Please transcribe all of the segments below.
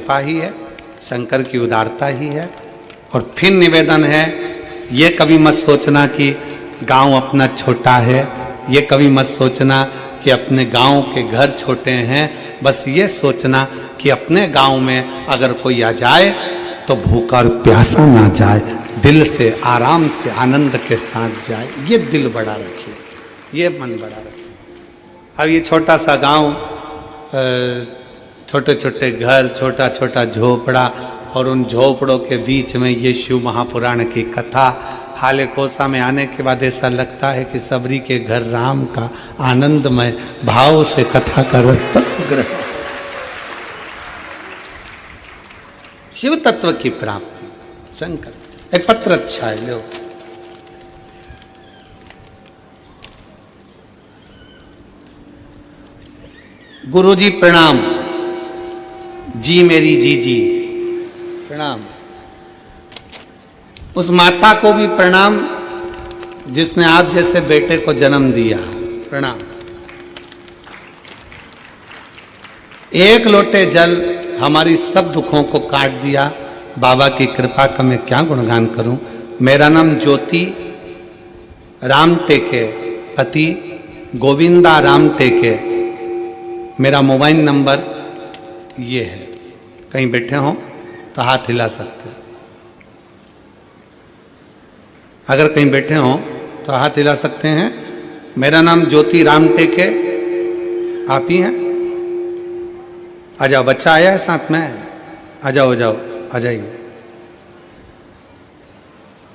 कृपा ही है, शंकर की उदारता ही है। और फिर निवेदन है, ये कभी मत सोचना कि गांव अपना छोटा है, ये कभी मत सोचना कि अपने गांव के घर छोटे हैं। बस ये सोचना कि अपने गांव में अगर कोई आ जाए तो भूखा और प्यासा ना जाए, दिल से आराम से आनंद के साथ जाए। ये दिल बड़ा रखिए, ये मन बड़ा रखिए। अब ये छोटा सा गांव, छोटे छोटे घर, छोटा छोटा झोपड़ा, और उन झोपड़ों के बीच में ये शिव महापुराण की कथा। हाले कोसा में आने के बाद ऐसा लगता है कि सबरी के घर राम का आनंदमय भाव से कथा का रस तत्व ग्रहण, शिव तत्व की प्राप्ति। शंकर एक पत्र अच्छा है, लो। गुरुजी प्रणाम, जी मेरी जीजी प्रणाम। उस माता को भी प्रणाम जिसने आप जैसे बेटे को जन्म दिया, प्रणाम। एक लोटे जल हमारी सब दुखों को काट दिया। बाबा की कृपा का मैं क्या गुणगान करूं। मेरा नाम ज्योति राम टेके, पति गोविंदा राम टेके। मेरा मोबाइल नंबर ये है, कहीं बैठे हों तो हाथ हिला सकते हैं। अगर कहीं बैठे हों तो हाथ हिला सकते हैं। मेरा नाम ज्योति राम टेके, आप ही हैं? आ जाओ, बच्चा आया है साथ में, आ जाओ आ जाओ, आ जाइए।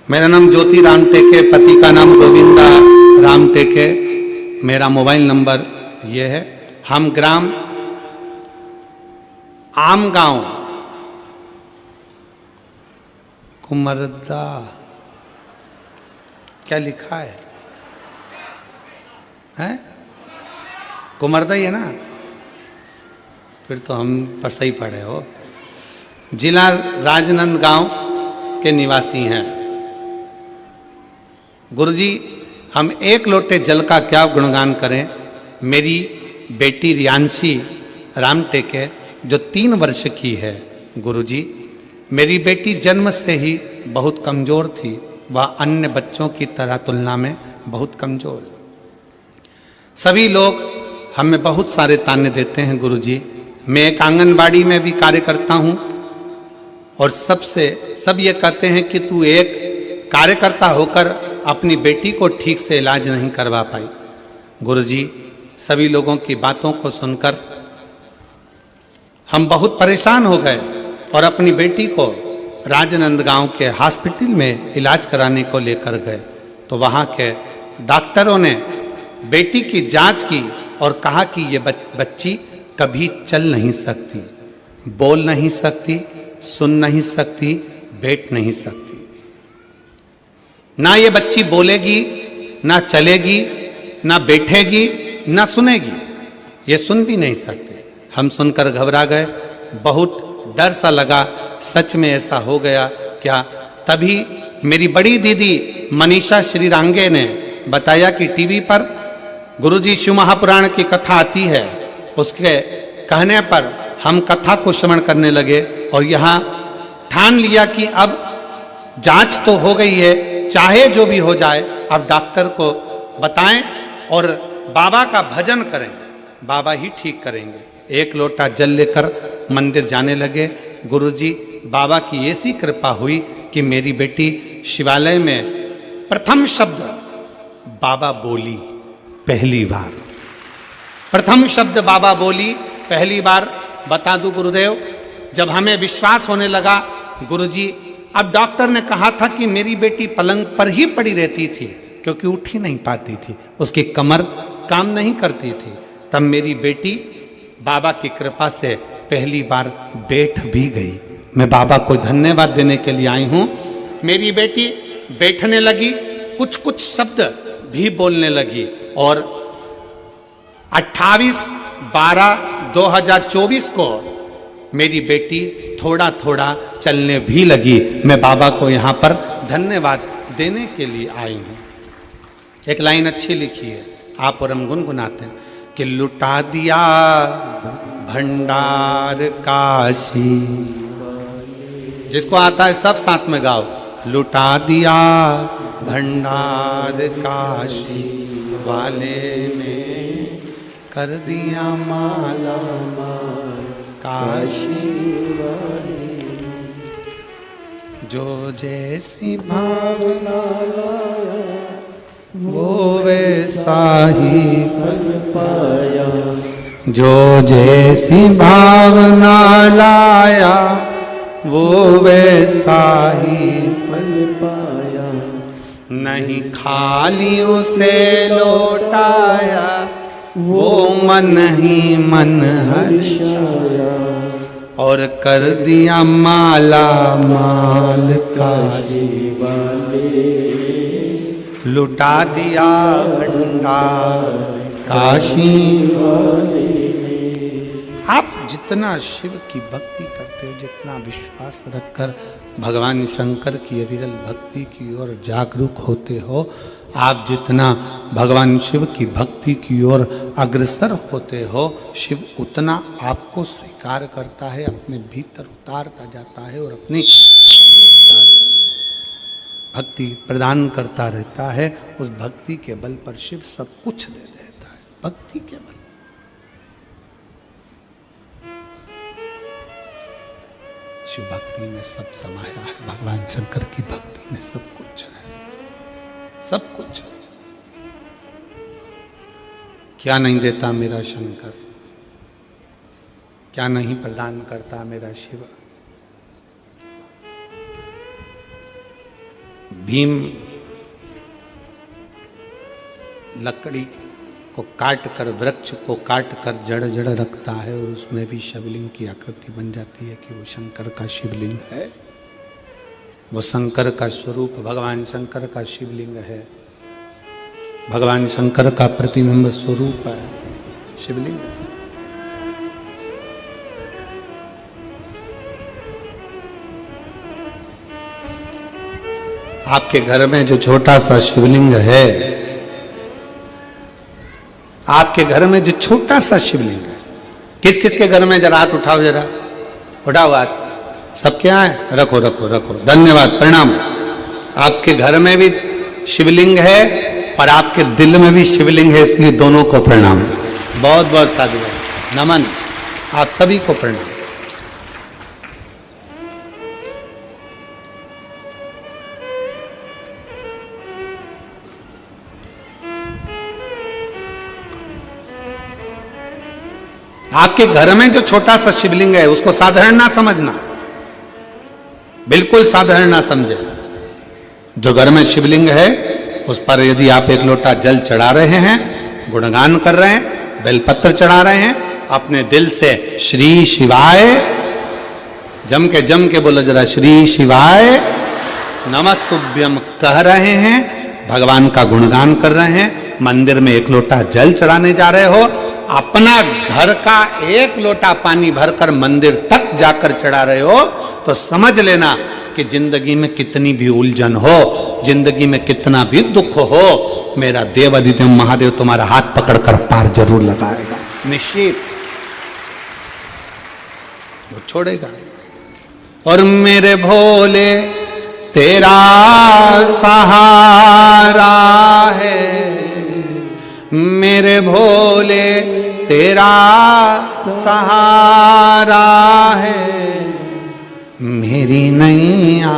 मेरा नाम ज्योति राम टेके, पति का नाम गोविंदा राम टेके। मेरा मोबाइल नंबर ये है। हम ग्राम आम गांव कुमरदा, क्या लिखा है? हैं? कुमरदा ही है ना? फिर तो हम पर सही पढ़े हो। जिला राजनांदगांव के निवासी हैं। गुरुजी, हम एक लोटे जल का क्या गुणगान करें। मेरी बेटी रियांशी राम टेके जो 3 वर्ष की है। गुरुजी, मेरी बेटी जन्म से ही बहुत कमज़ोर थी, वह अन्य बच्चों की तरह तुलना में बहुत कमज़ोर। सभी लोग हमें बहुत सारे ताने देते हैं। गुरुजी, मैं एक आंगनबाड़ी में भी कार्य करता हूँ और सब ये कहते हैं कि तू एक कार्यकर्ता होकर अपनी बेटी को ठीक से इलाज नहीं करवा पाई। गुरुजी, सभी लोगों की बातों को सुनकर हम बहुत परेशान हो गए और अपनी बेटी को राजनांदगांव के हॉस्पिटल में इलाज कराने को लेकर गए तो वहाँ के डॉक्टरों ने बेटी की जांच की और कहा कि ये बच्ची कभी चल नहीं सकती, बोल नहीं सकती, सुन नहीं सकती, बैठ नहीं सकती। ना ये बच्ची बोलेगी, ना चलेगी, ना बैठेगी, ना सुनेगी, ये सुन भी नहीं सकते। हम सुनकर घबरा गए, बहुत डर सा लगा, सच में ऐसा हो गया क्या। तभी मेरी बड़ी दीदी मनीषा श्रीरांगे ने बताया कि टीवी पर गुरुजी शिव महापुराण की कथा आती है। उसके कहने पर हम कथा को श्रवण करने लगे और यहाँ ठान लिया कि अब जांच तो हो गई है, चाहे जो भी हो जाए अब डॉक्टर को बताएं और बाबा का भजन करें, बाबा ही ठीक करेंगे। एक लोटा जल लेकर मंदिर जाने लगे। गुरुजी, बाबा की ऐसी कृपा हुई कि मेरी बेटी शिवालय में प्रथम शब्द बाबा बोली, पहली बार प्रथम शब्द बाबा बोली, पहली बार। बता दूं गुरुदेव, जब हमें विश्वास होने लगा, गुरुजी, अब डॉक्टर ने कहा था कि मेरी बेटी पलंग पर ही पड़ी रहती थी क्योंकि उठ ही नहीं पाती थी, उसकी कमर काम नहीं करती थी। तब मेरी बेटी बाबा की कृपा से पहली बार बैठ भी गई। मैं बाबा को धन्यवाद देने के लिए आई हूँ। मेरी बेटी बैठने लगी, कुछ कुछ शब्द भी बोलने लगी और 28/12/2024 को मेरी बेटी थोड़ा थोड़ा चलने भी लगी। मैं बाबा को यहाँ पर धन्यवाद देने के लिए आई हूँ। एक लाइन अच्छी लिखी है, आप और हम गुनगुनाते हैं। कि लुटा दिया भंडार काशी। जिसको आता है सब साथ में गाओ। लुटा दिया भंडार काशी वाले ने, कर दिया माला माल काशी वाले। जो जैसी भावना लाया वो वैसा ही फल पाया। जो जैसी भावना लाया वो वैसा ही फल पाया। नहीं खाली उसे लौटाया वो मन ही मन हर्षाया। और कर दिया माला माल काशी वाले। लुटा दिया भंडार काशी वाले। आप जितना शिव की भक्ति करते हो, जितना विश्वास रखकर भगवान शंकर की अविरल भक्ति की ओर जागरूक होते हो, आप जितना भगवान शिव की भक्ति की ओर अग्रसर होते हो, शिव उतना आपको स्वीकार करता है, अपने भीतर उतारता जाता है और अपनी भक्ति प्रदान करता रहता है। उस भक्ति के बल पर शिव सब कुछ दे देता है। भक्ति के बल शिव भक्ति में सब समाया है। भगवान शंकर की भक्ति में सब कुछ है, सब कुछ। क्या नहीं देता मेरा शंकर, क्या नहीं प्रदान करता मेरा शिव। भीम लकड़ी को काट कर, वृक्ष को काट कर जड़ जड़ रखता है और उसमें भी शिवलिंग की आकृति बन जाती है कि वो शंकर का शिवलिंग है। वो शंकर का स्वरूप भगवान शंकर का शिवलिंग है, भगवान शंकर का प्रतिबिंब स्वरूप है शिवलिंग। आपके घर में जो छोटा सा शिवलिंग है, आपके घर में जो छोटा सा शिवलिंग है, किस किस के घर में, जरा हाथ उठाओ, जरा उठाओ हाथ। सबके यहाँ है? रखो रखो रखो, धन्यवाद, प्रणाम। आपके घर में भी शिवलिंग है और आपके दिल में भी शिवलिंग है, इसलिए दोनों को प्रणाम। बहुत बहुत साधुवाद, नमन, आप सभी को प्रणाम। आपके घर में जो छोटा सा शिवलिंग है उसको साधारण ना समझना, बिल्कुल साधारण ना समझे। जो घर में शिवलिंग है उस पर यदि आप एक लोटा जल चढ़ा रहे हैं, गुणगान कर रहे हैं, बेलपत्र चढ़ा रहे हैं, अपने दिल से श्री शिवाय जम के बोलो जरा, श्री शिवाय नमस्तुभ्यम कह रहे हैं, भगवान का गुणगान कर रहे हैं, मंदिर में एक लोटा जल चढ़ाने जा रहे हो, अपना घर का एक लोटा पानी भरकर मंदिर तक जाकर चढ़ा रहे हो, तो समझ लेना कि जिंदगी में कितनी भी उलझन हो, जिंदगी में कितना भी दुख हो, मेरा देव अधिदेव महादेव तुम्हारा हाथ पकड़कर पार जरूर लगाएगा, निश्चित, वो छोड़ेगा। और मेरे भोले तेरा सहारा है, मेरे भोले तेरा सहारा है, मेरी नैया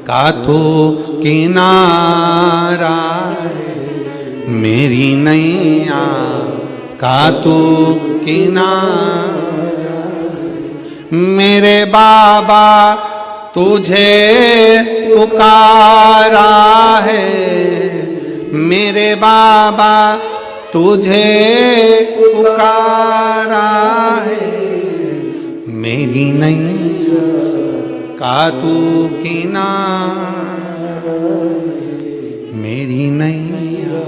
का तो किनारा है, मेरी नैया का तो किनारा, मेरे बाबा तुझे पुकारा है, मेरे बाबा तुझे पुकारा है, मेरी नैया का तू किनारा, मेरी नैया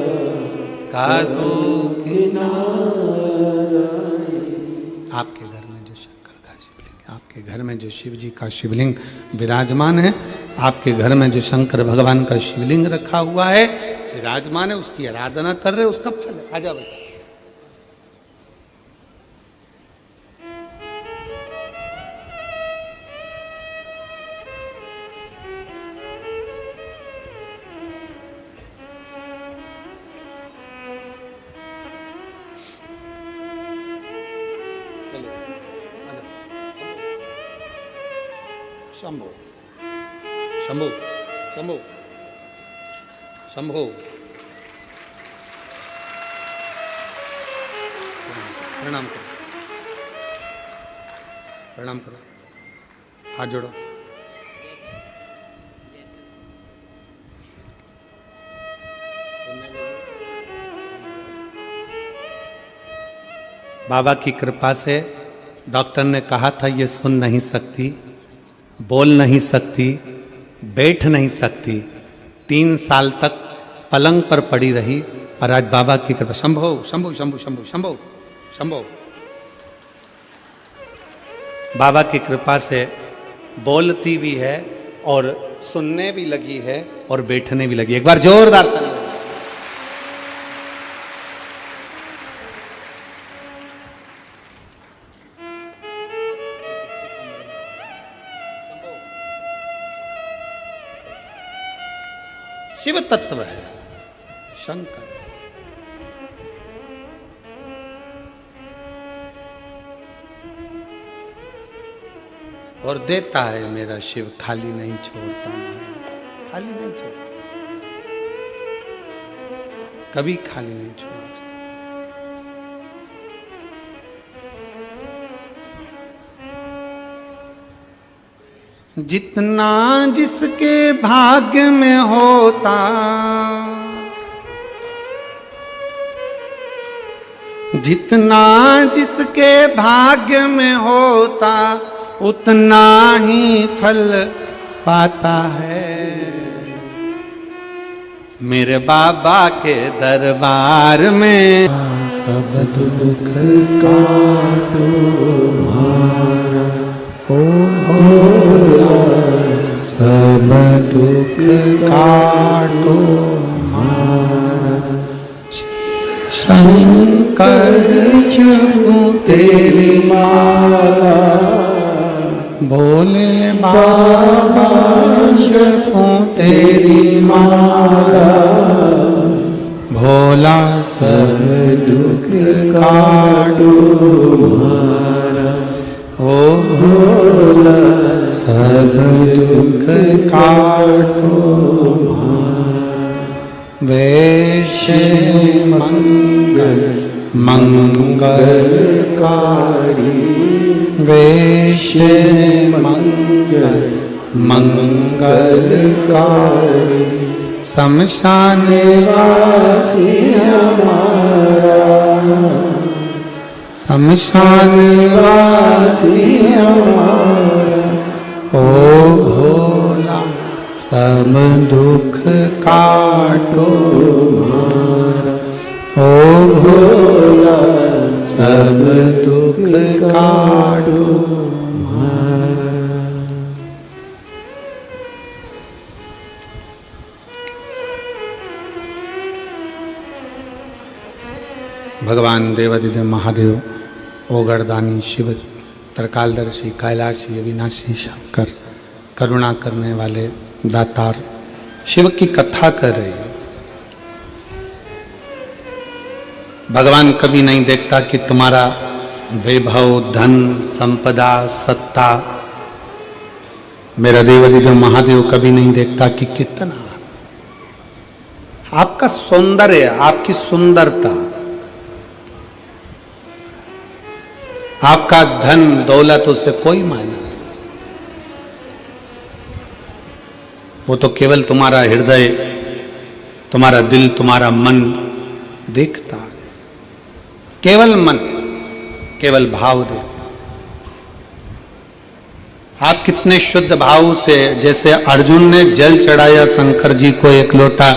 का तू किनारा। आपके घर में जो शंकर का शिवलिंग, आपके घर में जो शिव जी का शिवलिंग विराजमान है, आपके घर में जो शंकर भगवान का शिवलिंग रखा हुआ है, विराजमान है, उसकी आराधना कर रहे हो, उसका फल है। आजा बेटा, शंभो शंभो शंभो शंभो। प्रणाम करो, प्रणाम करो, हाथ जोड़ो। बाबा की कृपा से डॉक्टर ने कहा था ये सुन नहीं सकती, बोल नहीं सकती, बैठ नहीं सकती। 3 साल तक पलंग पर पड़ी रही, पर आज बाबा की कृपा। शंभो शंभो शंभो शंभो शंभो शंभो। बाबा की कृपा से बोलती भी है और सुनने भी लगी है और बैठने भी लगी। एक बार जोरदार ताली। शिव तत्व है शंकर। और देता है मेरा शिव, खाली नहीं छोड़ता महाराज, खाली नहीं छोड़ता, कभी खाली नहीं छोड़ा। जितना जिसके भाग्य में होता, जितना जिसके भाग्य में होता, उतना ही फल पाता है। मेरे बाबा के दरबार में सब दुख काटो मारा, ओ भोला सब दुख काटो मारा। शंकर जपू तेरी माला, भोले बाबा जपू तेरी माला। भोला सब दुख काटो मारा, ओ भोला सब दुख काटो मारा। वैश्य मंगल मंगलकारी, वैश्य मंगल मंगलकारी। शमशान वासी हमारा, शमशान वासी हमारा। ओ भोला सब दुख काटो मारा, ओ भोला सब दुख काटो मारा। भगवान देवादिदेव महादेव, ओगरदानी शिव, त्रिकालदर्शी, कैलाशी, अविनाशी शंकर, करुणा करने वाले दातार शिव की कथा कर रहे हैं। भगवान कभी नहीं देखता कि तुम्हारा वैभव, धन, संपदा, सत्ता। मेरा देवादिदेव महादेव कभी नहीं देखता कि कितना आपका सौंदर्य, आपकी सुंदरता, आपका धन दौलत, उसे कोई मायना नहीं। वो तो केवल तुम्हारा हृदय, तुम्हारा दिल, तुम्हारा मन देखता है। केवल मन, केवल भाव देखता। आप कितने शुद्ध भाव से, जैसे अर्जुन ने जल चढ़ाया शंकर जी को, 1 लोटा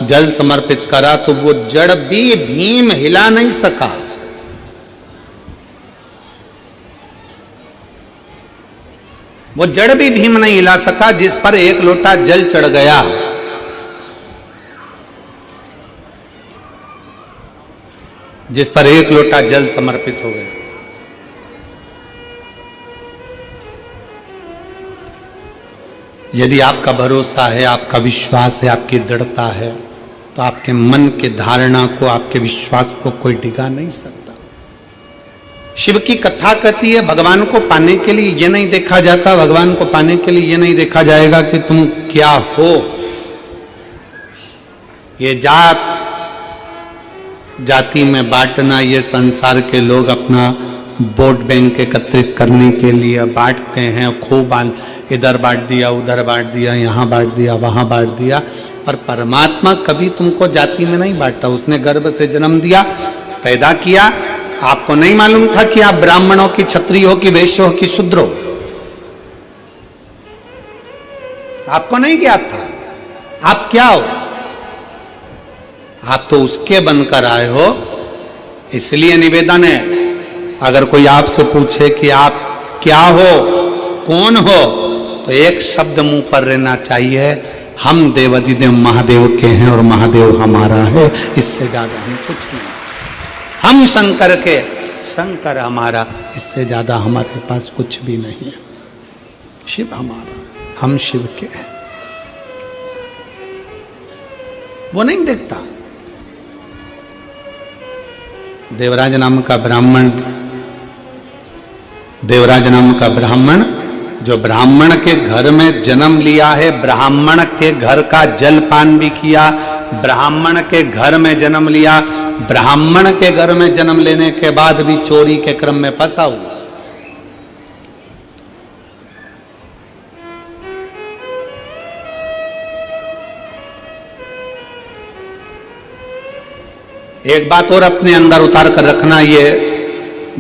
जल समर्पित करा, तो वो जड़ भी भीम हिला नहीं सका। वो जड़ भी भीम नहीं हिला सका जिस पर 1 लोटा जल चढ़ गया। जिस पर 1 लोटा जल समर्पित हो गया। यदि आपका भरोसा है, आपका विश्वास है, आपकी दृढ़ता है, तो आपके मन के धारणा को, आपके विश्वास को कोई डिगा नहीं सकता। शिव की कथा कहती है भगवान को पाने के लिए ये नहीं देखा जाता, भगवान को पाने के लिए ये नहीं देखा जाएगा कि तुम क्या हो। ये जात जाति में बांटना, ये संसार के लोग अपना वोट बैंक एकत्रित करने के लिए बांटते हैं। खूब इधर बांट दिया, उधर बांट दिया, यहाँ बांट दिया, वहां बांट दिया। पर परमात्मा कभी तुमको जाति में नहीं बांटता। उसने गर्भ से जन्म दिया, पैदा किया। आपको नहीं मालूम था कि आप ब्राह्मण हो कि क्षत्रिय हो कि वैश्य हो कि शूद्र हो। आपको नहीं ज्ञात था आप क्या हो। आप तो उसके बनकर आए हो। इसलिए निवेदन है, अगर कोई आपसे पूछे कि आप क्या हो, कौन हो, तो एक शब्द मुंह पर रहना चाहिए, हम देवाधिदेव महादेव के हैं और महादेव हमारा है। इससे ज्यादा हम कुछ नहीं। हम शंकर के, शंकर हमारा, इससे ज्यादा हमारे पास कुछ भी नहीं है। शिव हमारा, हम शिव के हैं। वो नहीं देखता। देवराज नाम का ब्राह्मण, देवराज नाम का ब्राह्मण जो ब्राह्मण के घर में जन्म लिया है, ब्राह्मण के घर का जलपान भी किया, ब्राह्मण के घर में जन्म लिया, ब्राह्मण के घर में जन्म लेने के बाद भी चोरी के क्रम में फंसा हुआ। एक बात और अपने अंदर उतार कर रखना, ये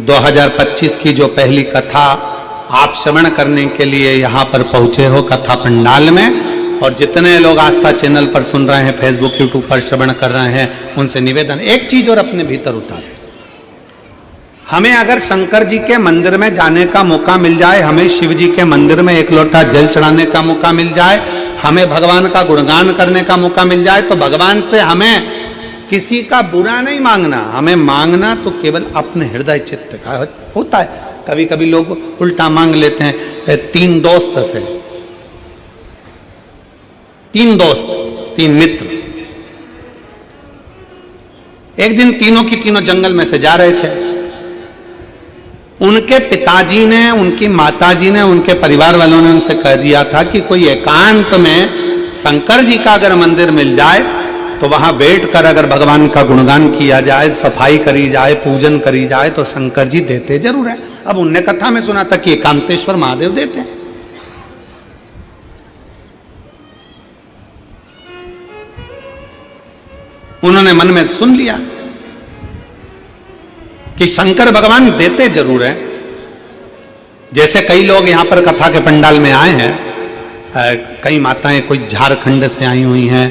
2025 की जो पहली कथा आप श्रवण करने के लिए यहाँ पर पहुंचे हो कथा पंडाल में, और जितने लोग आस्था चैनल पर सुन रहे हैं, फेसबुक यूट्यूब पर श्रवण कर रहे हैं, उनसे निवेदन, एक चीज और अपने भीतर उतारें। हमें अगर शंकर जी के मंदिर में जाने का मौका मिल जाए, हमें शिव जी के मंदिर में एक लोटा जल चढ़ाने का मौका मिल जाए, हमें भगवान का गुणगान करने का मौका मिल जाए, तो भगवान से हमें किसी का बुरा नहीं मांगना, हमें मांगना तो केवल अपने हृदय चित्त का होता है। कभी कभी लोग उल्टा मांग लेते हैं। तीन दोस्त से, तीन दोस्त, तीन मित्र, एक दिन तीनों की तीनों जंगल में से जा रहे थे। उनके पिताजी ने, उनकी माताजी ने, उनके परिवार वालों ने उनसे कह दिया था कि कोई एकांत में शंकर जी का अगर मंदिर मिल जाए तो वहां बैठकर अगर भगवान का गुणगान किया जाए, सफाई करी जाए, पूजन करी जाए, तो शंकर जी देते जरूर है। अब उनने कथा में सुना था कि एकांतेश्वर महादेव देते हैं। उन्होंने मन में सुन लिया कि शंकर भगवान देते जरूर है। जैसे कई लोग यहां पर कथा के पंडाल में आए हैं, कई माताएं कोई झारखंड से आई हुई हैं,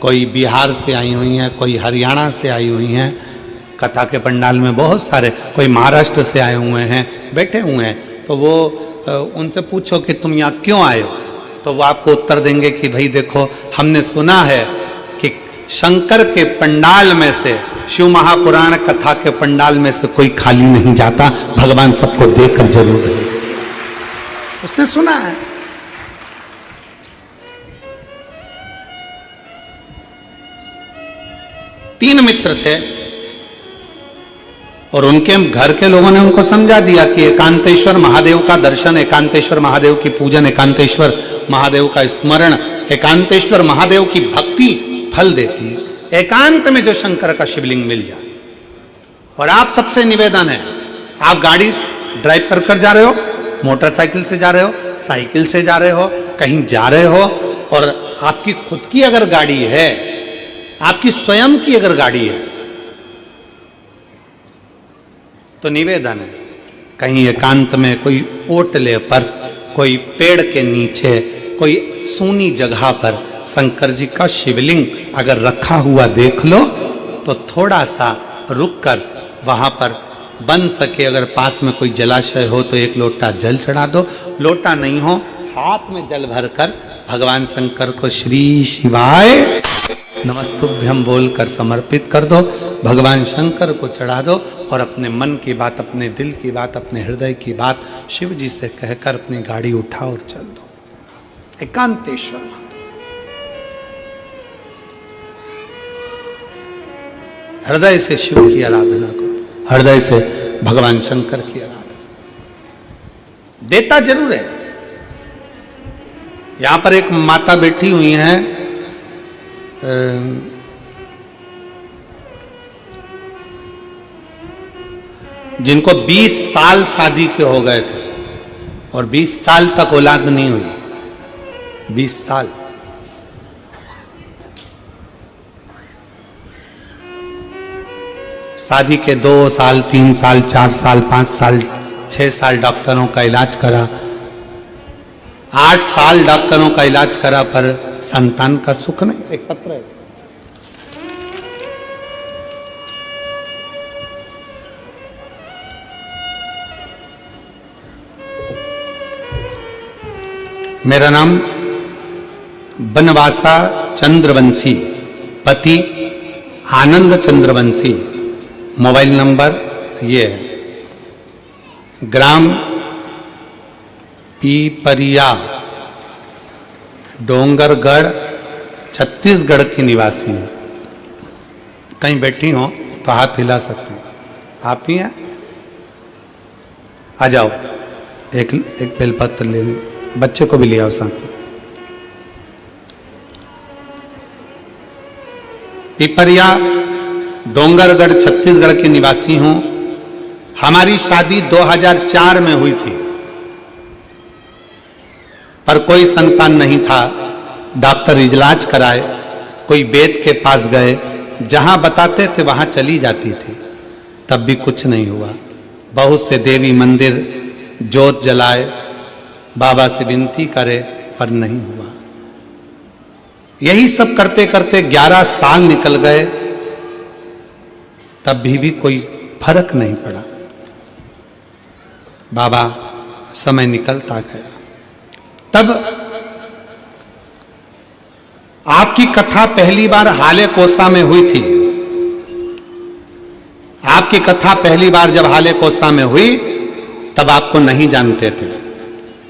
कोई बिहार से आई हुई हैं, कोई हरियाणा से आई हुई हैं। कथा के पंडाल में बहुत सारे, कोई महाराष्ट्र से आए हुए हैं, बैठे हुए हैं। तो वो उनसे पूछो कि तुम यहाँ क्यों आए हो, तो वो आपको उत्तर देंगे कि भाई देखो, हमने सुना है कि शंकर के पंडाल में से, शिव महापुराण कथा के पंडाल में से कोई खाली नहीं जाता, भगवान सबको देकर जरूर है। उसने सुना है। तीन मित्र थे और उनके घर के लोगों ने उनको समझा दिया कि एकांतेश्वर महादेव का दर्शन, एकांतेश्वर महादेव की पूजन, एकांतेश्वर महादेव का स्मरण, एकांतेश्वर महादेव की भक्ति फल देती है। एकांत में जो शंकर का शिवलिंग मिल जाए। और आप सबसे निवेदन है, आप गाड़ी ड्राइव कर जा रहे हो, मोटरसाइकिल से जा रहे हो, साइकिल से जा रहे हो, कहीं जा रहे हो, और आपकी खुद की अगर गाड़ी है, आपकी स्वयं की अगर गाड़ी है, तो निवेदन है कहीं एकांत में, कोई ओटले पर, कोई पेड़ के नीचे, कोई सूनी जगह पर शंकर जी का शिवलिंग अगर रखा हुआ देख लो, तो थोड़ा सा रुककर वहां पर बन सके, अगर पास में कोई जलाशय हो तो एक लोटा जल चढ़ा दो। लोटा नहीं हो, हाथ में जल भरकर भगवान शंकर को श्री शिवाय नमस्तुभ्यम बोलकर समर्पित कर दो, भगवान शंकर को चढ़ा दो, और अपने मन की बात, अपने दिल की बात, अपने हृदय की बात शिव जी से कहकर अपनी गाड़ी उठाओ और चल दो। एकांतेश्वर महादेव, हृदय से शिव की आराधना करो, हृदय से भगवान शंकर की आराधना। देता जरूर है। यहां पर एक माता बैठी हुई हैं, जिनको 20 साल शादी के हो गए थे और 20 साल तक औलाद नहीं हुई। 20 साल। शादी के 2 साल, 3 साल, 4 साल, 5 साल, 6 साल डॉक्टरों का इलाज करा, 8 साल डॉक्टरों का इलाज करा, पर संतान का सुख नहीं। एक पत्र है, मेरा नाम बनवासा चंद्रवंशी, पति आनंद चंद्रवंशी, मोबाइल नंबर ये है, ग्राम पीपरिया, डोंगरगढ़, छत्तीसगढ़ की निवासी हूँ। कहीं बैठी हो तो हाथ हिला सकते हैं। आप ही हैं? आ जाओ, एक बेलपत्र लेने, बच्चे को भी ले आओ साथ में। पिपरिया, डोंगरगढ़, छत्तीसगढ़ की निवासी हूं। हमारी शादी 2004 में हुई थी, पर कोई संतान नहीं था। डॉक्टर इलाज कराए, कोई वेद के पास गए, जहां बताते थे वहां चली जाती थी, तब भी कुछ नहीं हुआ। बहुत से देवी मंदिर जोत जलाए, बाबा से विनती करे, पर नहीं हुआ। यही सब करते करते 11 साल निकल गए, तब भी कोई फर्क नहीं पड़ा। बाबा समय निकलता गया। तब आपकी कथा पहली बार हाले कोसा में हुई थी। आपकी कथा पहली बार जब हाले कोसा में हुई, तब आपको नहीं जानते थे।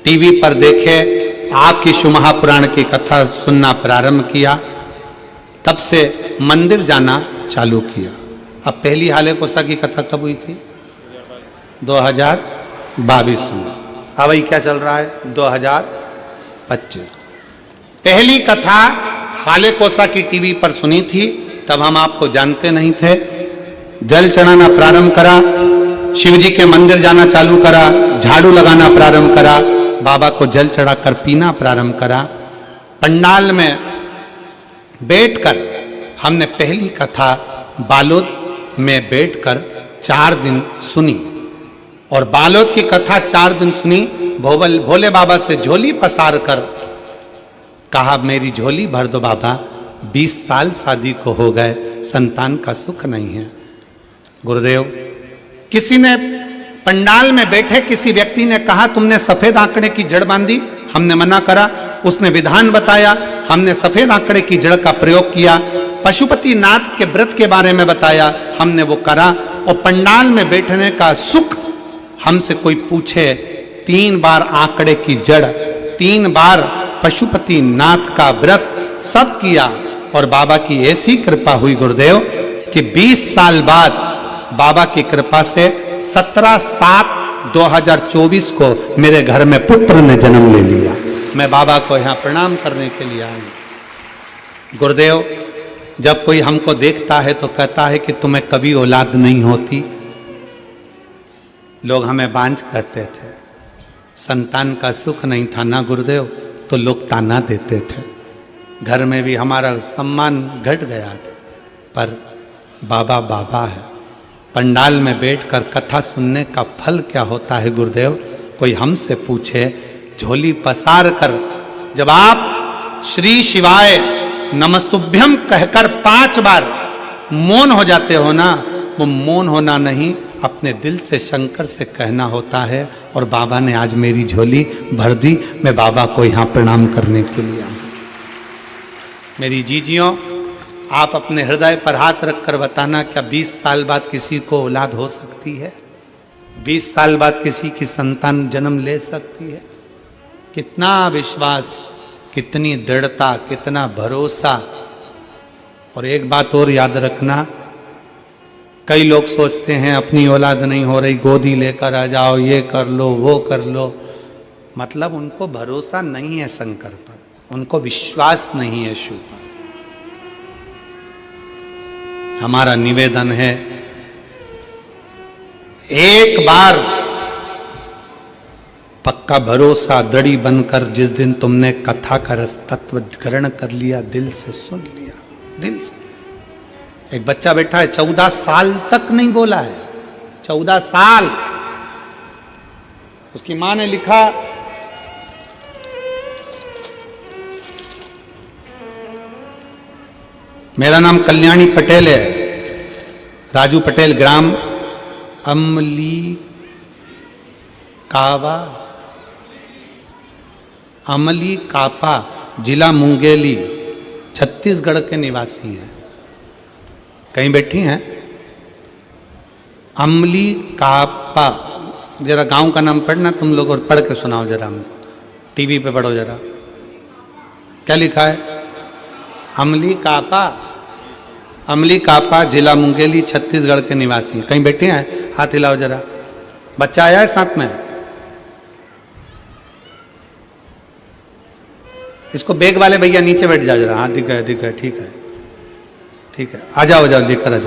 टीवी पर देखे, आपकी महापुराण की कथा सुनना प्रारंभ किया, तब से मंदिर जाना चालू किया। अब पहली हाले कोसा की कथा कब हुई थी? 2022 में। अब वही क्या चल रहा है? 2025। पहली कथा हाले कोसा की टीवी पर सुनी थी, तब हम आपको जानते नहीं थे। जल चढ़ाना प्रारंभ करा, शिव जी के मंदिर जाना चालू करा, झाड़ू लगाना प्रारंभ करा, बाबा को जल चढ़ाकर पीना प्रारंभ करा। पंडाल में बैठकर हमने पहली कथा बालोद में बैठकर 4 दिन सुनी, और बालोद की कथा 4 दिन सुनी। भोले बाबा से झोली पसार कर कहा, मेरी झोली भर दो बाबा, 20 साल शादी को हो गए, संतान का सुख नहीं है। गुरुदेव, किसी ने पंडाल में बैठे किसी व्यक्ति ने कहा, तुमने सफेद आंकड़े की जड़ बांधी। हमने मना करा। उसने विधान बताया, हमने सफेद आंकड़े की जड़ का प्रयोग किया। पशुपति नाथ के व्रत के बारे में बताया, हमने वो करा। और पंडाल में बैठने का सुख हमसे कोई पूछे, 3 बार आंकड़े की जड़, 3 बार पशुपति नाथ का व्रत, सब किया। और बाबा की ऐसी कृपा हुई गुरुदेव कि 20 साल बाद बाबा की कृपा से 17/7/2024 को मेरे घर में पुत्र ने जन्म ले लिया। मैं बाबा को यहाँ प्रणाम करने के लिए आया। गुरुदेव, जब कोई हमको देखता है तो कहता है कि तुम्हें कभी औलाद नहीं होती। लोग हमें बांझ कहते थे, संतान का सुख नहीं था ना गुरुदेव, तो लोग ताना देते थे। घर में भी हमारा सम्मान घट गया था। पर बाबा बाबा है। पंडाल में बैठकर कथा सुनने का फल क्या होता है गुरुदेव? कोई हमसे पूछे, झोली पसार कर जब आप श्री शिवाय नमस्तुभ्यम कहकर 5 बार मौन हो जाते हो ना, वो मौन होना नहीं, अपने दिल से शंकर से कहना होता है। और बाबा ने आज मेरी झोली भर दी। मैं बाबा को यहाँ प्रणाम करने के लिए आया। मेरी जीजियों, आप अपने हृदय पर हाथ रखकर बताना, क्या 20 साल बाद किसी को औलाद हो सकती है? 20 साल बाद किसी की संतान जन्म ले सकती है? कितना विश्वास, कितनी दृढ़ता, कितना भरोसा। और एक बात और याद रखना, कई लोग सोचते हैं अपनी औलाद नहीं हो रही, गोदी लेकर आ जाओ, ये कर लो वो कर लो। मतलब उनको भरोसा नहीं है शंकर पर, उनको विश्वास नहीं है शिव पर। हमारा निवेदन है, एक बार पक्का भरोसा दृढ़ी बनकर जिस दिन तुमने कथा का रस तत्व ग्रहण कर लिया, दिल से सुन लिया, दिल से। एक बच्चा बैठा है 14 साल तक नहीं बोला है, 14 साल। उसकी मां ने लिखा, मेरा नाम कल्याणी पटेल है, राजू पटेल, ग्राम अमली कापा, जिला मुंगेली, छत्तीसगढ़ के निवासी हैं। कहीं बैठी हैं? अमली कापा, जरा गांव का नाम पढ़ना तुम लोग और पढ़ के सुनाओ जरा हमको, टीवी पे पढ़ो जरा, क्या लिखा है? अमली कापा, जिला मुंगेली, छत्तीसगढ़ के निवासी। कहीं बैठे हैं? हाथ हिलाओ जरा। बच्चा आया है साथ में? इसको बैग वाले भैया नीचे बैठ जाओ जरा। हाँ दिख गए, ठीक है, ठीक है, आ जाओ लेकर आ जाओ।